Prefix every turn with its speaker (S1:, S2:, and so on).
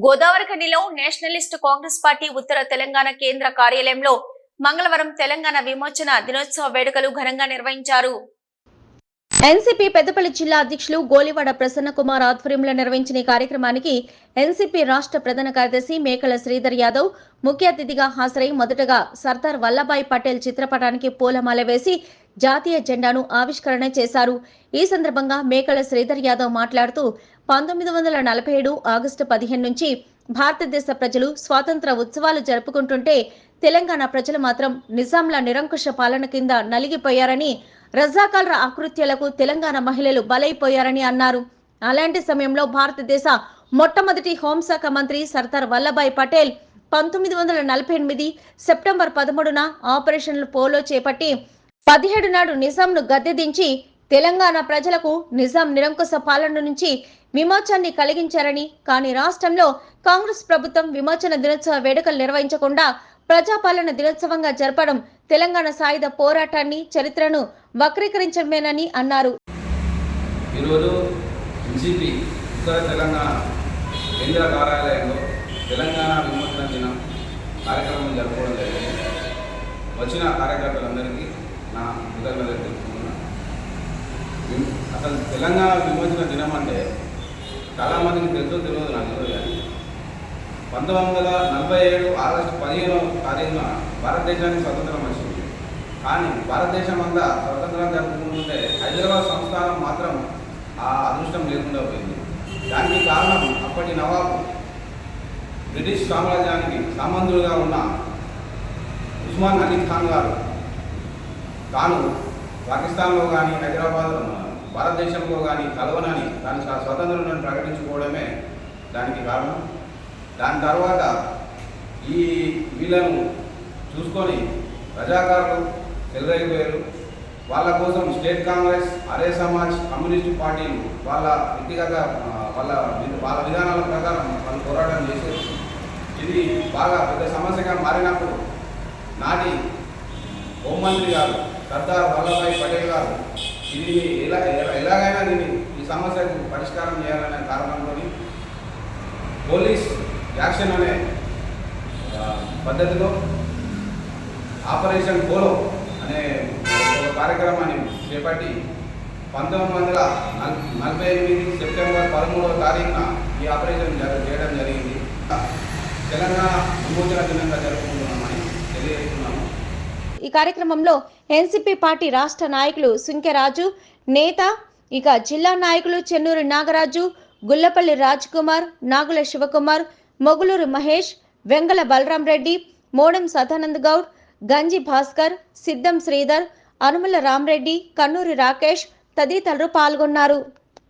S1: గోదావరిఖనిలో Nationalist Congress party ఉత్తర తెలంగాణ కేంద్ర కార్యాలయంలో మంగళవారం తెలంగాణ విమోచన దినోత్సవ వేడుకలు ఘనంగా నిర్వహించారు. ఎన్సీపీ పెద్దపల్లి జిల్లా అధ్యక్షులు గోలివాడ ప్రసన్న కుమార్ ఆధ్వర్యంలో నిర్వహించిన ఈ కార్యక్రమానికి ఎన్సీపీ రాష్ట్ర ప్రధాన కార్యదర్శి మేకల శ్రీధర్ యాదవ్ ముఖ్య అతిథిగా హాజరై మొదటగా సర్దార్ వల్లభాయ్ పటేల్ చిత్రపటానికి పూలమాల వేసి జాతీయ జెండాను ఆవిష్కరణ చేశారు. ఈ సందర్భంగా మేకల శ్రీధర్ యాదవ్ మాట్లాడుతూ 1947 ఆగస్టు 15 నుంచి భారతదేశ ప్రజలు స్వాతంత్ర ఉత్సవాలు జరుపుకుంటుంటే తెలంగాణ ప్రజలు మాత్రం నిజాంల నిరంకుశ పాలన కింద నలిగిపోయారని, రజాకాల్ర ఆకృత్యాలకు తెలంగాణ మహిళలు బలైపోయారని అన్నారు. అలాంటి సమయంలో భారతదేశ మొట్టమొదటి హోంశాఖ మంత్రి సర్దార్ వల్లభాయ్ పటేల్ 1948 సెప్టెంబర్ 13న ఆపరేషన్ పోలో చేపట్టి 17 నాడు నిజాంను గద్దెదించి తెలంగాణ ప్రజలకు నిజాం నిరంకుశ పాలన నుంచి విమోచనాన్ని కలిగించారని, కానీ రాష్ట్రంలో కాంగ్రెస్ ప్రభుత్వం విమోచన దినోత్సవ వేడుకలు నిర్వహించకుండా ప్రజాపాలన దినోత్సవంగా జరపడం తెలంగాణ సాయుధ పోరాటాన్ని చరిత్రను వక్రీకరించడమేనని అన్నారు.
S2: ఈరోజు ఎన్సీపీ ఉత్తర తెలంగాణ కేంద్ర కార్యాలయంలో తెలంగాణ విమోచన దినం కార్యక్రమం జరుపుకోవడం జరిగింది. వచ్చిన కార్యకర్తలందరికీ నా కృతజ్ఞతలు తెలుపుతున్నాను. అసలు తెలంగాణ విమోచన దినం అంటే చాలామందికి తెలుసో తెలియదు, నాకు తెలియదు. కానీ 1947 ఆగస్టు 15వ తారీఖున భారతదేశానికి స్వతంత్రం వచ్చింది. కానీ భారతదేశం అంతా స్వతంత్రం జరుపుకుంటుంటే హైదరాబాద్ సంస్థానం మాత్రం ఆ అదృష్టం లేకుండా పోయింది. దానికి కారణం అప్పటి నవాబు బ్రిటిష్ సామ్రాజ్యానికి సామంతులుగా ఉన్న ఉస్మాన్ అలీ ఖాన్ గారు తాను పాకిస్తాన్లో కానీ హైదరాబాద్ భారతదేశంలో కానీ కలవనని దాని స్వతంత్రాన్ని ప్రకటించుకోవడమే దానికి కారణం. దాని తర్వాత ఈ వీళ్ళను చూసుకొని రజాకారులు చెలరైపోయారు. వాళ్ళ కోసం స్టేట్ కాంగ్రెస్, ఆర్య సమాజ్, కమ్యూనిస్టు పార్టీలు వాళ్ళ వ్యక్తిగత వాళ్ళ విధానాల ప్రకారం వాళ్ళు పోరాటం చేశారు. ఇది బాగా పెద్ద సమస్యగా మారినప్పుడు నాటి హోంమంత్రి గారు సర్దార్ వల్లభాయ్ పటేల్ గారు ఇది ఎలాగైనా ఈ సమస్యకు పరిష్కారం చేయాలనే కారణంతో పోలీస్ యాక్షన్ అనే పద్ధతిలో ఆపరేషన్ పోలో అనే ఒక కార్యక్రమాన్ని చేపట్టి 1948 సెప్టెంబర్ 13వ తారీఖున ఈ ఆపరేషన్ చేయడం జరిగింది. తెలంగాణ విమోచన దినంగా జరుపుకుంటున్నామని తెలియజేస్తున్నాము.
S1: ఈ కార్యక్రమంలో ఎన్సీపీ పార్టీ రాష్ట్ర నాయకులు సుంకెరాజు నేత, ఇక జిల్లా నాయకులు చెన్నూరు నాగరాజు, గుల్లపల్లి రాజ్ కుమార్, నాగుల శివకుమార్, మొగులూరు మహేష్, వెంగళ బలరాం రెడ్డి, మోడం సదానంద్ గౌడ్, గంజి భాస్కర్, సిద్ధం శ్రీధర్, అనుముల రామరెడ్డి, కన్నూరి రాకేష్ తదితరులు పాల్గొన్నారు.